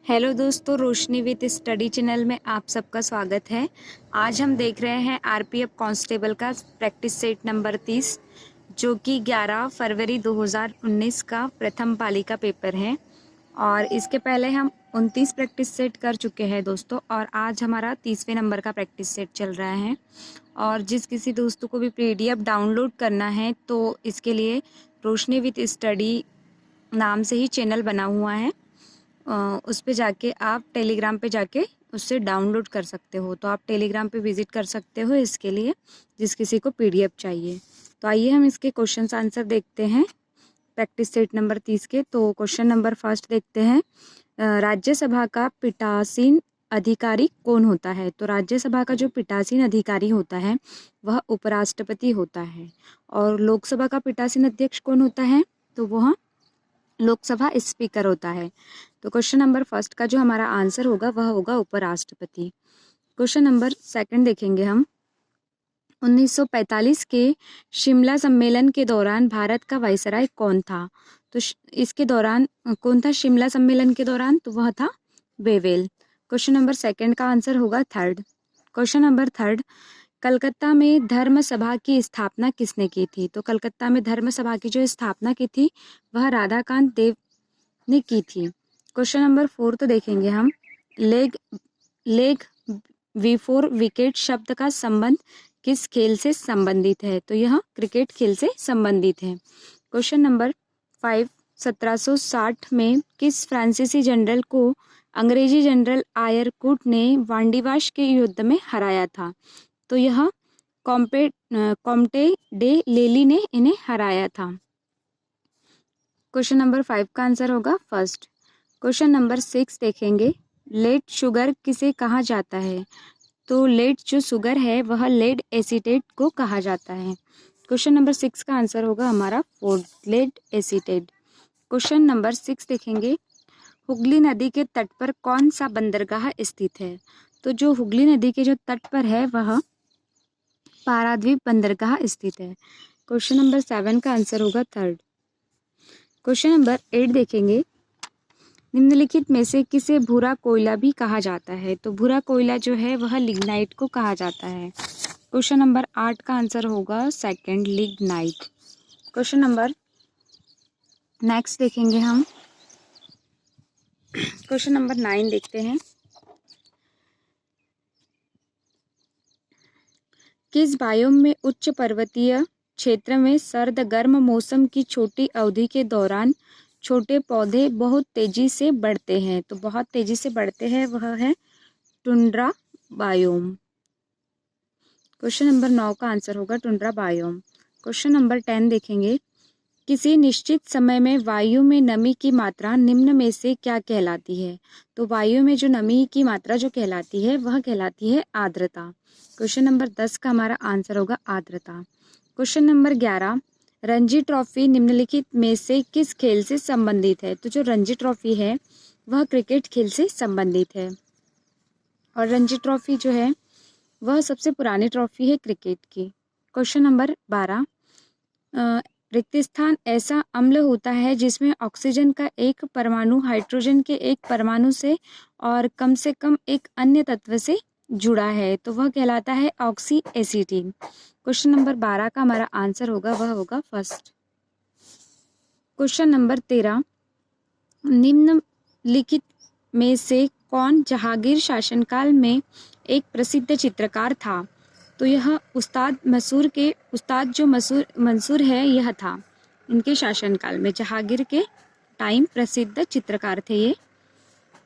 Hello दोस्तों, रोशनी with study channel में आप सबका स्वागत है। आज हम देख रहे हैं आरपीएफ कांस्टेबल का प्रैक्टिस सेट नंबर 30 जो कि 11 फरवरी 2019 का प्रथम पाली का पेपर है। और इसके पहले हम 29 प्रैक्टिस सेट कर चुके हैं दोस्तों, और आज हमारा 30वें नंबर का प्रैक्टिस सेट चल रहा है। और जिस किसी दोस्तों को भी पीडीएफ डाउनलोड करना है तो इसके लिए रोशनी विद स्टडी नाम से ही चैनल बना हुआ है। उस पे जाके आप टेलीग्राम पे जाके उससे डाउनलोड कर सकते हो। तो आप टेलीग्राम पे विज़िट कर सकते हो इसके लिए, जिस किसी को पीडीएफ चाहिए। तो आइए हम इसके क्वेश्चंस आंसर देखते हैं प्रैक्टिस सेट नंबर 30 के। तो क्वेश्चन नंबर फर्स्ट देखते हैं, राज्यसभा का पीठासीन अधिकारी कौन होता है? तो राज्यसभा का जो पीठासीन अधिकारी होता है वह उपराष्ट्रपति होता है। और लोकसभा का पीठासीन अध्यक्ष कौन होता है? तो वह लोकसभा स्पीकर होता है। तो क्वेश्चन नंबर फर्स्ट का जो हमारा आंसर होगा वह होगा उपराष्ट्रपति। क्वेश्चन नंबर सेकंड देखेंगे हम, 1945 के शिमला सम्मेलन के दौरान भारत का वायसराय कौन था? तो इसके दौरान कौन था शिमला सम्मेलन के दौरान? तो वह था वेवेल। क्वेश्चन नंबर सेकंड का आंसर होगा third. Question number third, Calcutta में धर्म सभा की स्थापना किसने की थी? तो कलकत्ता में धर्म सभा की जो स्थापना की थी वह राधाकांत देव ने की थी। क्वेश्चन नंबर फोर्थ देखेंगे हम, लेग बिफोर विकेट शब्द का संबंध किस खेल से संबंधित है? तो यह क्रिकेट खेल से संबंधित है। क्वेश्चन नंबर 5, 1760 में किस फ्रांसीसी जनरल को अंग्रेजी जनरल आयरकुट ने वांडीवाश के युद्ध में हराया था? तो यह कॉम्टे डे लेली ने इन्हें हराया था। क्वेश्चन नंबर 5 का आंसर होगा फर्स्ट। क्वेश्चन नंबर 6 देखेंगे, लेड शुगर किसे कहा जाता है? तो लेड जो शुगर है वह लेड एसीटेट को कहा जाता है। क्वेश्चन नंबर 6 का आंसर होगा हमारा fourth, lead acetate. Question number 6 देखेंगे, हुगली नदी के तट पर कौन सा बंदरगाह स्थित है? तो जो हुगली नदी के जो तट पर है वह पाराद्वीप बंदरगाह स्थित है। क्वेश्चन नंबर 7 का आंसर होगा थर्ड। क्वेश्चन नंबर 8 देखेंगे, निम्नलिखित में से किसे भूरा कोयला भी कहा जाता है? तो भूरा कोयला जो है वह लिग्नाइट को कहा जाता है। क्वेश्चन नंबर 8 का आंसर होगा second, lignite. Question number next देखेंगे हम, क्वेश्चन नंबर 9 देखते हैं, किस बायोम में उच्च पर्वतीय क्षेत्र में सर्द गर्म मौसम की छोटी अवधि के दौरान छोटे पौधे बहुत तेजी से बढ़ते हैं? तो बहुत तेजी से बढ़ते हैं वह है टुंड्रा बायोम। क्वेश्चन नंबर 9 का आंसर होगा टुंड्रा बायोम। क्वेश्चन नंबर 10 देखेंगे, किसी निश्चित समय में वायु में नमी की मात्रा निम्न में से क्या कहलाती है? तो वायु में जो नमी की मात्रा जो कहलाती है वह कहलाती है आर्द्रता। क्वेश्चन नंबर 10 का हमारा आंसर होगा आर्द्रता। क्वेश्चन नंबर 11, रणजी ट्रॉफी निम्नलिखित में से किस खेल से संबंधित है? तो जो रणजी ट्रॉफी है वह क्रिकेट खेल से संबंधित है। और रणजी ट्रॉफी जो है वह सबसे पुरानी ट्रॉफी है क्रिकेट की। क्वेश्चन नंबर 12, रिक्त स्थान ऐसा अम्ल होता है जिसमें ऑक्सीजन का एक परमाणु हाइड्रोजन के एक परमाणु से और कम से कम एक अन्य तत्व से जुड़ा है, तो वह कहलाता है ऑक्सी एसिटीन। क्वेश्चन नंबर 12 का हमारा आंसर होगा वह होगा फर्स्ट। क्वेश्चन नंबर 13, निम्नलिखित में से कौन जहांगीर शासनकाल में एक प्रसिद्ध चित्रकार था? तो यह उस्ताद जो मंसूर है यह था इनके शासनकाल में, जहांगीर के टाइम प्रसिद्ध चित्रकार थे ये।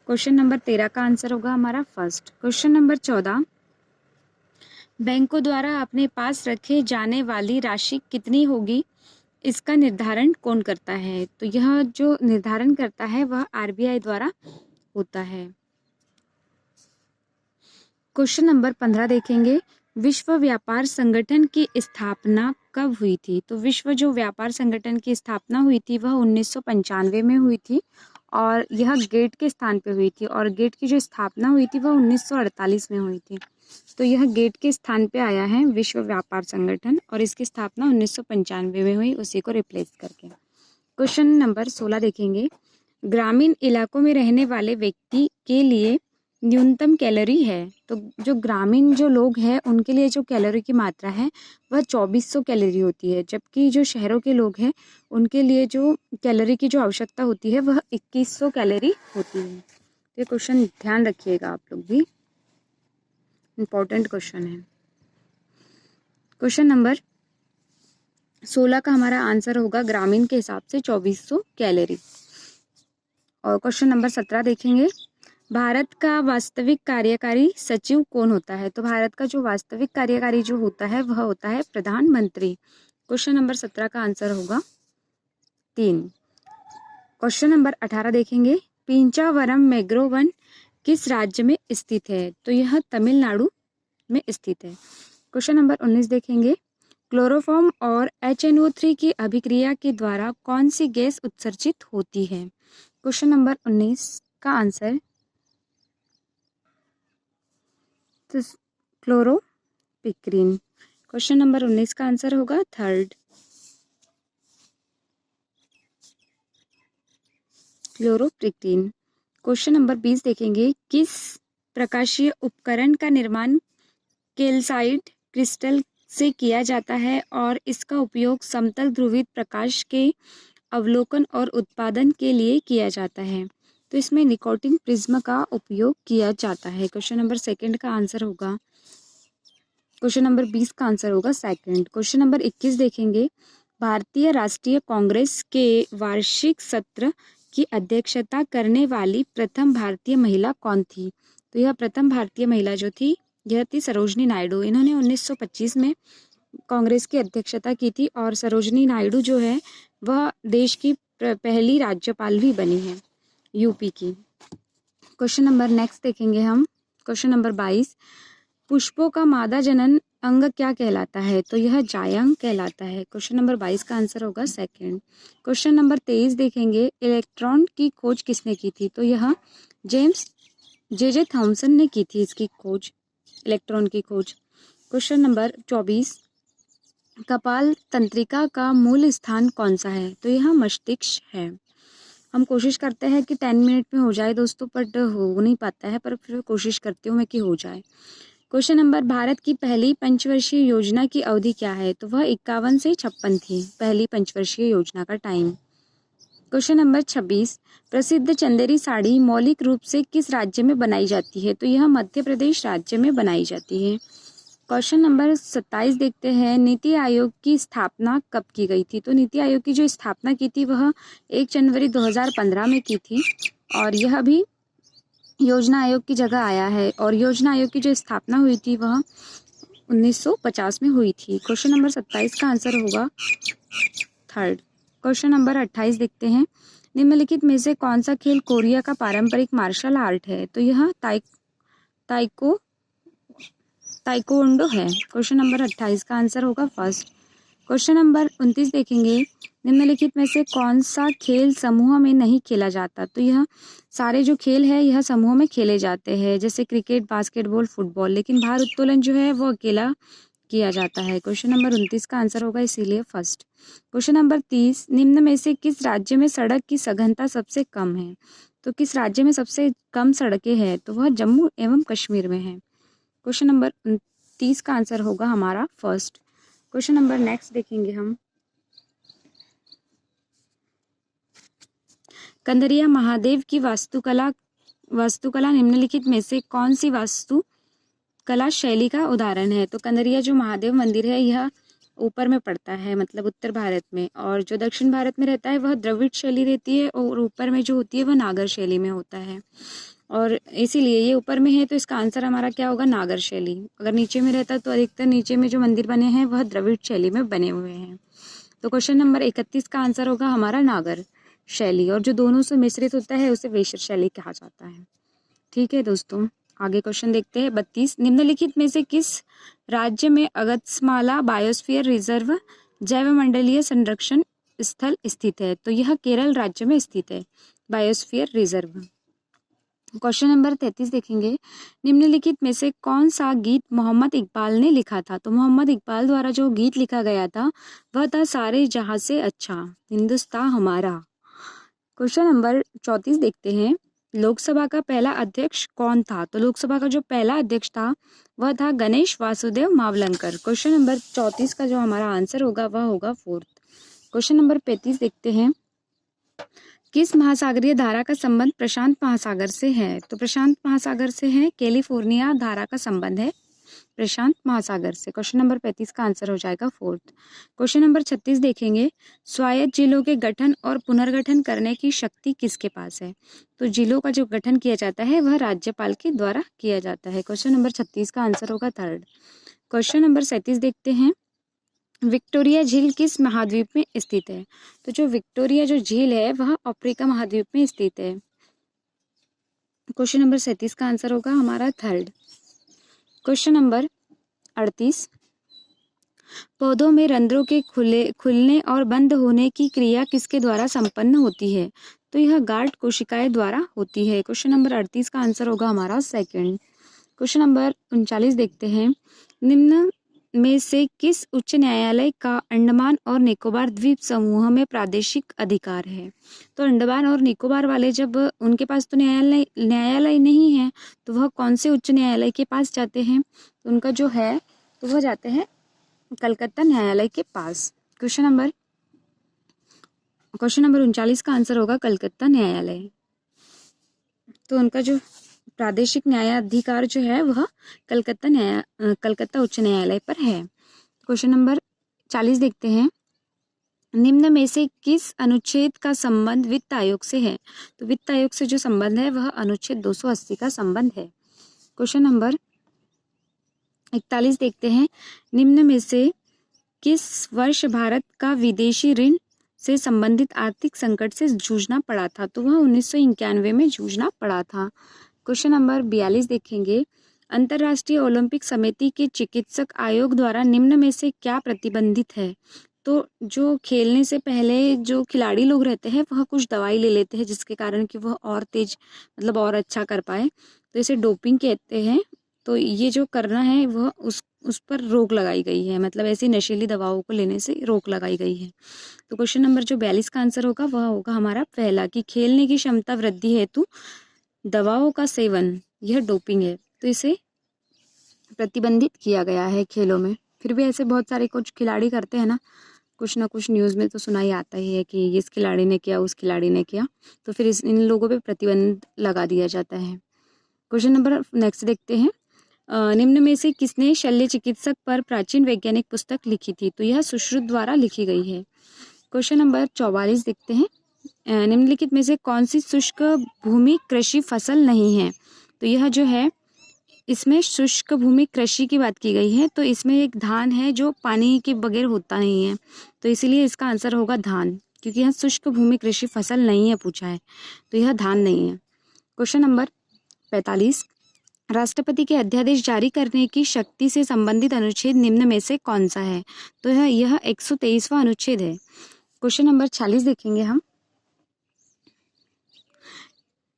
क्वेश्चन नंबर 13 का आंसर होगा हमारा फर्स्ट। क्वेश्चन नंबर 14, बैंकों द्वारा अपने पास रखे जाने वाली राशि कितनी होगी, इसका निर्धारण कौन करता है? तो यह जो निर्धारण करता है वह आरबीआई द्वारा होता है। क्वेश्चन नंबर 15 देखेंगे, विश्व व्यापार संगठन की स्थापना कब हुई थी? तो विश्व जो व्यापार संगठन की स्थापना हुई थी वह 1995 में हुई थी, और यह गेट के स्थान पे हुई थी। और गेट की जो स्थापना हुई थी वह 1948 में हुई थी। तो यह गेट के स्थान पे आया है विश्व व्यापार संगठन, और इसकी स्थापना 1995 में हुई, उसी को रिप्लेस करके। क्वेश्चन नंबर 16 देखेंगे, ग्रामीण इलाकों में रहने वाले व्यक्ति के लिए न्यूनतम कैलोरी है। तो जो ग्रामीण जो लोग हैं उनके लिए जो कैलोरी की मात्रा है वह 2400 कैलोरी होती है, जबकि जो शहरों के लोग हैं उनके लिए जो कैलोरी की जो आवश्यकता होती है वह 2100 कैलोरी होती है। तो ये क्वेश्चन ध्यान रखिएगा आप लोग भी, इम्पोर्टेंट क्वेश्चन है। क्वेश्चन नंबर 16 का हमारा आंसर होगा ग्रामीण के हिसाब से 2400 कैलोरी। और क्वेश्चन नंबर 17 देखेंगे, भारत का वास्तविक कार्यकारी सचिव कौन होता है? तो भारत का जो वास्तविक कार्यकारी जो होता है वह होता है प्रधानमंत्री। क्वेश्चन नंबर 17 का आंसर होगा 3। क्वेश्चन नंबर 18 देखेंगे, पिंचावरम मैंग्रोव वन किस राज्य में स्थित है? तो यह तमिलनाडु में स्थित है। क्वेश्चन नंबर 19 देखेंगे, क्लोरोफॉर्म और HNO3 की अभिक्रिया के द्वारा कौन सी गैस उत्सर्जित होती है? क्वेश्चन नंबर 19 का आंसर क्लोरोपिक्रीन। क्वेश्चन नंबर 19 का आंसर होगा 3rd, क्लोरोपिक्रीन। क्वेश्चन नंबर 20 देखेंगे, किस प्रकाशीय उपकरण का निर्माण कैल्साइट क्रिस्टल से किया जाता है और इसका उपयोग समतल ध्रुवित प्रकाश के अवलोकन और उत्पादन के लिए किया जाता है? तो इसमें निकोटिन प्रिज्म का उपयोग किया जाता है। क्वेश्चन नंबर 2 का आंसर होगा, क्वेश्चन नंबर 20 का आंसर होगा 2nd। क्वेश्चन नंबर 21 देखेंगे, भारतीय राष्ट्रीय कांग्रेस के वार्षिक सत्र की अध्यक्षता करने वाली प्रथम भारतीय महिला कौन थी? तो यह प्रथम भारतीय महिला जो थी यह थी सरोजनी नायडू। इन्होंने 1925 में कांग्रेस की अध्यक्षता की थी और सरोजनी नायडू जो है वह देश की पहली राज्यपाल भी बनी है यूपी की। क्वेश्चन नंबर नेक्स्ट देखेंगे हम, क्वेश्चन नंबर 22, पुष्पों का मादा जनन अंग क्या कहलाता है? तो यह जायंग कहलाता है। क्वेश्चन नंबर 22 का आंसर होगा 2nd। क्वेश्चन नंबर 23 देखेंगे, इलेक्ट्रॉन की खोज किसने की थी? तो यह जेम्स जे थॉमसन ने की थी इसकी खोज, इलेक्ट्रॉन की खोज। क्वेश्चन नंबर 24, कपाल तंत्रिका का मूल स्थान कौन सा है? तो यह मस्तिष्क है। हम कोशिश करते हैं कि 10 मिनट में हो जाए दोस्तों, बट हो नहीं पाता है, पर फिर कोशिश करती हूँ मैं कि हो जाए। क्वेश्चन नंबर, भारत की पहली पंचवर्षीय योजना की अवधि क्या है? तो वह 51 से 56 थी, पहली पंचवर्षीय योजना का टाइम। क्वेश्चन नंबर 26, प्रसिद्ध चंदेरी साड़ी मौलिक रूप से किस राज्य में बनाई जाती है? तो यह मध्य प्रदेश राज्य में बनाई जाती है। क्वेश्चन नंबर 27 देखते हैं, नीति आयोग की स्थापना कब की गई थी? तो नीति आयोग की जो स्थापना की थी वह 1 जनवरी 2015 में की थी और यह भी योजना आयोग की जगह आया है और योजना आयोग की जो स्थापना हुई थी वह 1950 में हुई थी। क्वेश्चन नंबर 27 का आंसर होगा 3rd। क्वेश्चन नंबर 28 देखते हैं, निम्नलिखित में से कौन सा खेल कोरिया का पारंपरिक मार्शल आर्ट है? तो यह ताइक्वांडो है। क्वेश्चन नंबर 28 का आंसर होगा 1st। क्वेश्चन नंबर 29 देखेंगे, निम्नलिखित में से कौन सा खेल समूह में नहीं खेला जाता? तो यह सारे जो खेल है यह समूह में खेले जाते हैं, जैसे क्रिकेट, बास्केटबॉल, फुटबॉल, लेकिन भार उत्तोलन जो है वो अकेला किया जाता है। क्वेश्चन नंबर 29 का आंसर होगा इसीलिए 1st। क्वेश्चन नंबर 30, निम्न में से किस राज्य में सड़क की सघनता सबसे कम है? तो किस राज्य में सबसे कम सड़कें हैं? तो वह जम्मू एवं कश्मीर में है। क्वेश्चन नंबर 30 का आंसर होगा हमारा 1st। क्वेश्चन नंबर नेक्स्ट देखेंगे हम, कंदरिया महादेव की वास्तुकला निम्नलिखित में से कौन सी वास्तुकला शैली का उदाहरण है? तो कंदरिया जो महादेव मंदिर है यह ऊपर में पड़ता है, मतलब उत्तर भारत में, और जो दक्षिण भारत में रहता है वह द्रविड़ शैली रहती है और ऊपर में जो होती है वह नागर शैली में होता है, और इसीलिए ये ऊपर में है तो इसका आंसर हमारा क्या होगा? नागर शैली। अगर नीचे में रहता तो अधिकतर नीचे में जो मंदिर बने हैं वह द्रविड़ शैली में बने हुए हैं। तो क्वेश्चन नंबर 31 का आंसर होगा हमारा नागर शैली, और जो दोनों से मिश्रित होता है उसे वेश्य शैली कहा जाता है। ठीक है दोस्तों, आगे क्वेश्चन देखते हैं। 32, निम्नलिखित में से किस राज्य में अगस्त्यमाला बायोस्फीयर रिजर्व जैवमंडलीय संरक्षण स्थल स्थित है? तो यह केरल राज्य में स्थित है, बायोस्फीयर रिजर्व। क्वेश्चन नंबर 33 देखेंगे, निम्नलिखित में से कौन सा गीत मोहम्मद इकबाल ने लिखा था? तो मोहम्मद इकबाल द्वारा जो गीत लिखा गया था वह था सारे जहां से अच्छा हिंदुस्तान हमारा। क्वेश्चन नंबर 34 देखते हैं। लोकसभा का पहला अध्यक्ष कौन था? तो लोकसभा का जो पहला अध्यक्ष था वह था गणेश वासुदेव मावलंकर। क्वेश्चन नंबर 34 का जो हमारा आंसर होगा वह होगा 4th। क्वेश्चन नंबर 35 देखते हैं। किस महासागरीय धारा का संबंध प्रशांत महासागर से है? तो प्रशांत महासागर से है। कैलिफोर्निया धारा का संबंध है प्रशांत महासागर से। क्वेश्चन नंबर 35 का आंसर हो जाएगा 4th। क्वेश्चन नंबर 36 देखेंगे। स्वायत्त जिलों के गठन और पुनर्गठन करने की शक्ति किसके पास है? तो जिलों का जो गठन किया जाता है वह राज्यपाल के द्वारा किया जाता है। क्वेश्चन नंबर 36 का आंसर होगा 3rd। क्वेश्चन नंबर 37 देखते हैं। विक्टोरिया झील किस महाद्वीप में स्थित है? तो जो विक्टोरिया जो झील है वह अफ्रीका महाद्वीप में स्थित है। क्वेश्चन नंबर 37 का आंसर होगा हमारा 3rd। Question number 38। पौधों में रंध्रों के खुलने और बंद होने की क्रिया किसके द्वारा संपन्न होती है? तो यह गार्ड कोशिकाएं द्वारा होती है। क्वेश्चन नंबर 38 का आंसर होगा हमारा 2nd। क्वेश्चन नंबर 39 देखते हैं। निम्न में से किस उच्च न्यायालय का अंडमान और निकोबार द्वीप समूह में प्रादेशिक अधिकार है? तो अंडमान और निकोबार वाले जब उनके पास तो न्यायालय नहीं है तो वह कौन से उच्च न्यायालय के पास जाते हैं? तो उनका जो है तो वह जाते हैं कलकत्ता न्यायालय के पास। क्वेश्चन नंबर 39 का आंसर होगा कलकत्ता न्यायालय। तो उनका जो प्रादेशिक न्यायाधिकार जो है वह कलकत्ता उच्च न्यायालय पर है। क्वेश्चन नंबर 40 देखते हैं। निम्न में से किस अनुच्छेद का संबंध वित्त आयोग से है? तो वित्त आयोग से जो संबंध है वह अनुच्छेद 280 का संबंध है। क्वेश्चन नंबर 41 देखते हैं। निम्न में से किस वर्ष भारत का विदेशी ऋण से संबंधित आर्थिक संकट से जूझना पड़ा था? तो वह 1991 में जूझना पड़ा था। क्वेश्चन नंबर 42 देखेंगे। अंतर्राष्ट्रीय ओलंपिक समिति के चिकित्सक आयोग द्वारा निम्न में से क्या प्रतिबंधित है? तो जो खेलने से पहले जो खिलाड़ी लोग रहते हैं वह कुछ दवाई ले लेते हैं जिसके कारण कि वह और तेज मतलब और अच्छा कर पाए, तो इसे डोपिंग कहते हैं। तो ये जो करना है वह उस पर रोक लगाई गई है, मतलब ऐसी नशीली दवाओं को लेने से रोक लगाई गई है। तो क्वेश्चन नंबर जो 42 का आंसर होगा वह होगा हमारा पहला कि खेलने की क्षमता वृद्धि हेतु दवाओं का सेवन यह डोपिंग है, तो इसे प्रतिबंधित किया गया है खेलों में। फिर भी ऐसे बहुत सारे कुछ खिलाड़ी करते हैं ना कुछ न्यूज़ में तो सुनाई आता ही है कि इस खिलाड़ी ने किया, उस खिलाड़ी ने किया, तो फिर इन लोगों पे प्रतिबंध लगा दिया जाता है। क्वेश्चन नंबर नेक्स्ट देखते हैं। निम्न में से किसने शल्य चिकित्सक पर प्राचीन वैज्ञानिक पुस्तक लिखी थी? तो यह सुश्रुत द्वारा लिखी गई है। क्वेश्चन नंबर 44 देखते हैं। निम्नलिखित में से कौन सी शुष्क भूमि कृषि फसल नहीं है? तो यह जो है इसमें शुष्क भूमि कृषि की बात की गई है, तो इसमें एक धान है जो पानी के बगैर होता नहीं है, तो इसीलिए इसका आंसर होगा धान, क्योंकि यहाँ शुष्क भूमि कृषि फसल नहीं है पूछा है, तो यह धान नहीं है। Question number 45। राष्ट्रपति के अध्यादेश जारी करने की शक्ति से संबंधित अनुच्छेद निम्न में से कौन सा है? तो यह 123वां अनुच्छेद है। क्वेश्चन नंबर 46 देखेंगे हम।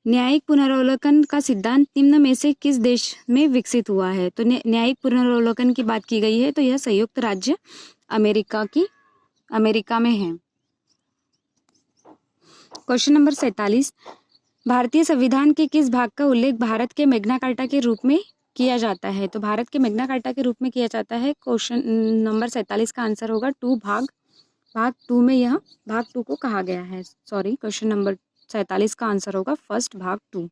न्यायिक पुनरावलोकन का सिद्धांत निम्न में से किस देश में विकसित हुआ है? तो न्यायिक पुनरावलोकन की बात की गई है, तो यह संयुक्त राज्य अमेरिका में है। Question number 47। भारतीय संविधान के किस भाग का उल्लेख भारत के मैग्ना कार्टा के रूप में किया जाता है? तो भारत के मैग्ना कार्टा के रूप में किया जाता है। क्वेश्चन नंबर 47 का आंसर होगा 2 भाग 2 में यह भाग 2 को कहा गया है। क्वेश्चन नंबर 47 का आंसर होगा फर्स्ट भाग 2।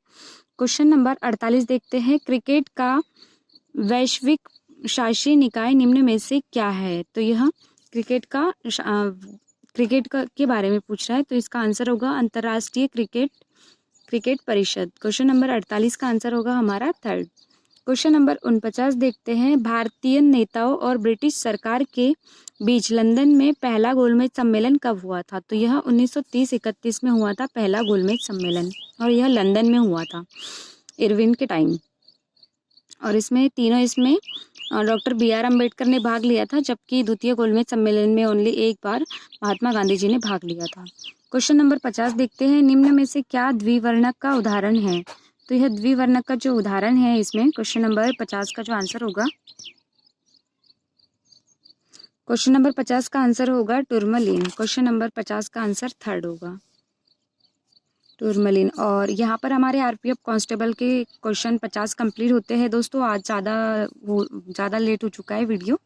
क्वेश्चन नंबर 48 देखते हैं। क्रिकेट का वैश्विक शासी निकाय निम्न में से क्या है? तो यह क्रिकेट के बारे में पूछ रहा है, तो इसका आंसर होगा अंतर्राष्ट्रीय क्रिकेट परिषद। क्वेश्चन नंबर 48 का आंसर होगा हमारा 3rd। क्वेश्चन नंबर 49 देखते हैं। भारतीय नेताओं और ब्रिटिश सरकार के बीच लंदन में पहला गोलमेज सम्मेलन कब हुआ था? तो यह 1930-31 में हुआ था पहला गोलमेज सम्मेलन, और यह लंदन में हुआ था इरविन के टाइम। और इसमें डॉक्टर BR अम्बेडकर ने भाग लिया था, जबकि द्वितीय गोलमेज सम्मेलन में ओनली एक बार महात्मा गांधी जी ने भाग लिया था। क्वेश्चन नंबर 50 देखते हैं। निम्न में से क्या द्विवर्णक का उदाहरण है? तो यह द्विवर्णक का जो उदाहरण है इसमें क्वेश्चन नंबर 50 का जो आंसर होगा, क्वेश्चन नंबर 50 का आंसर होगा टूरमलीन। क्वेश्चन नंबर 50 का आंसर 3rd होगा। टूरमलिन। और यहाँ पर हमारे आरपीएफ कांस्टेबल के क्वेश्चन 50 कंप्लीट होते हैं दोस्तों। आज ज़्यादा लेट हो चुका है वीडियो।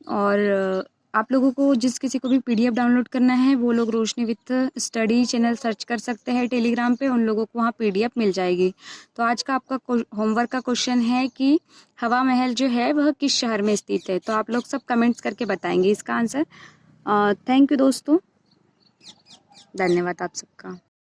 और आप लोगों को जिस किसी को भी पीडीएफ डाउनलोड करना है वो लोग रोशनी विथ स्टडी चैनल सर्च कर सकते हैं टेलीग्राम पे, उन लोगों को वहाँ पीडीएफ मिल जाएगी। तो आज का आपका होमवर्क का क्वेश्चन है कि हवा महल जो है वह किस शहर में स्थित है। तो आप लोग सब कमेंट्स करके बताएंगे इसका आंसर। थैंक यू दोस्तों, धन्यवाद आप सबका।